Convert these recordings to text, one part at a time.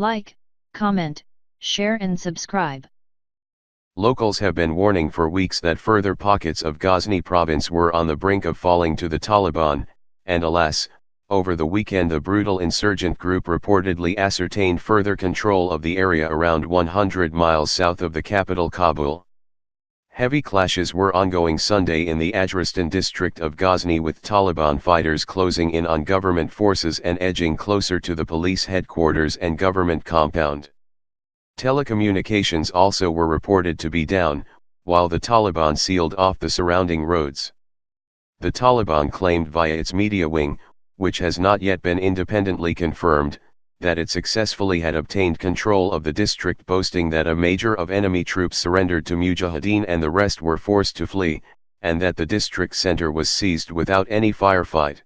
Like, comment, share and subscribe. Locals have been warning for weeks that further pockets of Ghazni province were on the brink of falling to the Taliban, and alas, over the weekend the brutal insurgent group reportedly ascertained further control of the area around 100 miles south of the capital Kabul. Heavy clashes were ongoing Sunday in the Ajristan district of Ghazni, with Taliban fighters closing in on government forces and edging closer to the police headquarters and government compound. Telecommunications also were reported to be down, while the Taliban sealed off the surrounding roads. The Taliban claimed via its media wing, which has not yet been independently confirmed, that it successfully had obtained control of the district, boasting that a major of enemy troops surrendered to Mujahideen and the rest were forced to flee, and that the district center was seized without any firefight.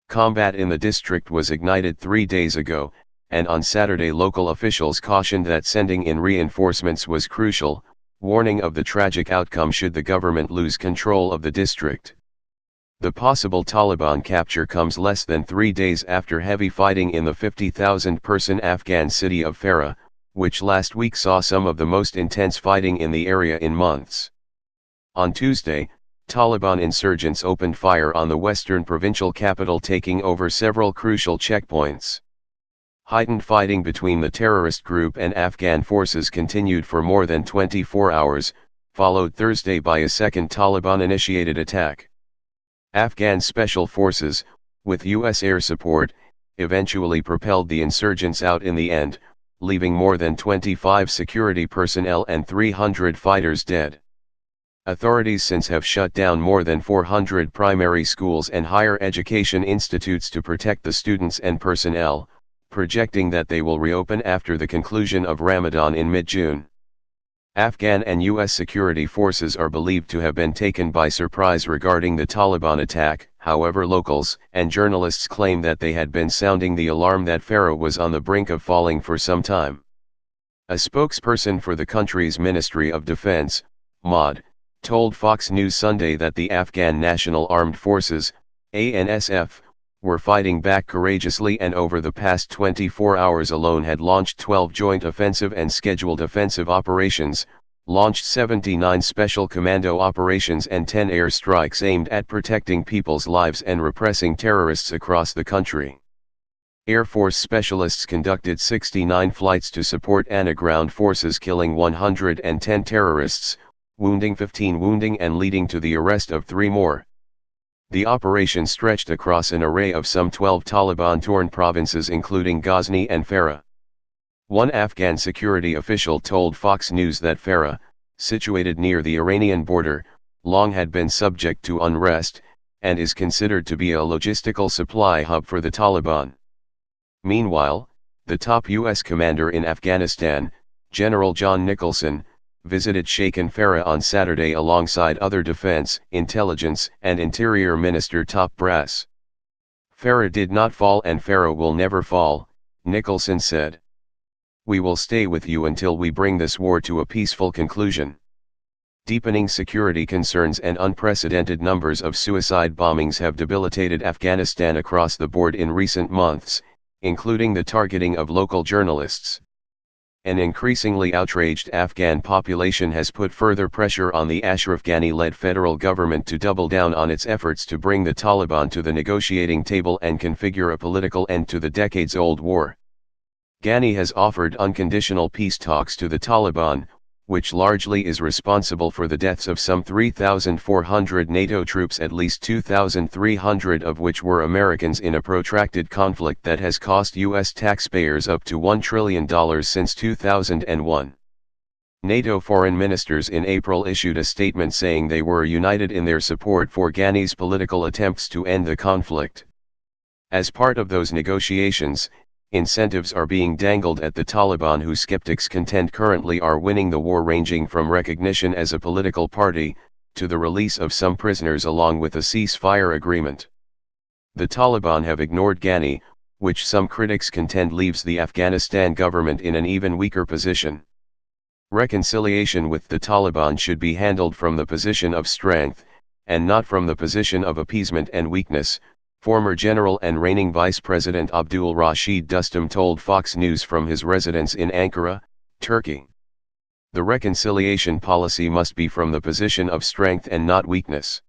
Combat in the district was ignited 3 days ago, and on Saturday local officials cautioned that sending in reinforcements was crucial, warning of the tragic outcome should the government lose control of the district. The possible Taliban capture comes less than 3 days after heavy fighting in the 50,000-person Afghan city of Farah, which last week saw some of the most intense fighting in the area in months. On Tuesday, Taliban insurgents opened fire on the western provincial capital, taking over several crucial checkpoints. Heightened fighting between the terrorist group and Afghan forces continued for more than 24 hours, followed Thursday by a second Taliban-initiated attack. Afghan special forces, with U.S. air support, eventually propelled the insurgents out in the end, leaving more than 25 security personnel and 300 fighters dead. Authorities since have shut down more than 400 primary schools and higher education institutes to protect the students and personnel, projecting that they will reopen after the conclusion of Ramadan in mid-June. Afghan and U.S. security forces are believed to have been taken by surprise regarding the Taliban attack. However, locals and journalists claim that they had been sounding the alarm that Farah was on the brink of falling for some time. A spokesperson for the country's Ministry of Defense, MOD, told Fox News Sunday that the Afghan National Armed Forces, ANSF, were fighting back courageously and over the past 24 hours alone had launched 12 joint offensive and scheduled offensive operations, launched 79 special commando operations and 10 air strikes aimed at protecting people's lives and repressing terrorists across the country. Air Force specialists conducted 69 flights to support ANA ground forces, killing 110 terrorists, wounding 15 and leading to the arrest of 3 more. The operation stretched across an array of some 12 Taliban-torn provinces including Ghazni and Farah. One Afghan security official told Fox News that Farah, situated near the Iranian border, long had been subject to unrest, and is considered to be a logistical supply hub for the Taliban. Meanwhile, the top U.S. commander in Afghanistan, General John Nicholson, visited Sheikhan Farah on Saturday alongside other defense, intelligence, and interior minister top brass. Farah did not fall and Farah will never fall, Nicholson said. We will stay with you until we bring this war to a peaceful conclusion. Deepening security concerns and unprecedented numbers of suicide bombings have debilitated Afghanistan across the board in recent months, including the targeting of local journalists. An increasingly outraged Afghan population has put further pressure on the Ashraf Ghani-led federal government to double down on its efforts to bring the Taliban to the negotiating table and configure a political end to the decades-old war. Ghani has offered unconditional peace talks to the Taliban, which largely is responsible for the deaths of some 3,400 NATO troops, at least 2,300 of which were Americans, in a protracted conflict that has cost U.S. taxpayers up to $1 trillion since 2001. NATO foreign ministers in April issued a statement saying they were united in their support for Ghani's political attempts to end the conflict. As part of those negotiations, incentives are being dangled at the Taliban, who skeptics contend currently are winning the war, ranging from recognition as a political party, to the release of some prisoners along with a ceasefire agreement. The Taliban have ignored Ghani, which some critics contend leaves the Afghanistan government in an even weaker position. Reconciliation with the Taliban should be handled from the position of strength, and not from the position of appeasement and weakness, former general and reigning Vice President Abdul Rashid Dostum told Fox News from his residence in Ankara, Turkey. The reconciliation policy must be from the position of strength and not weakness.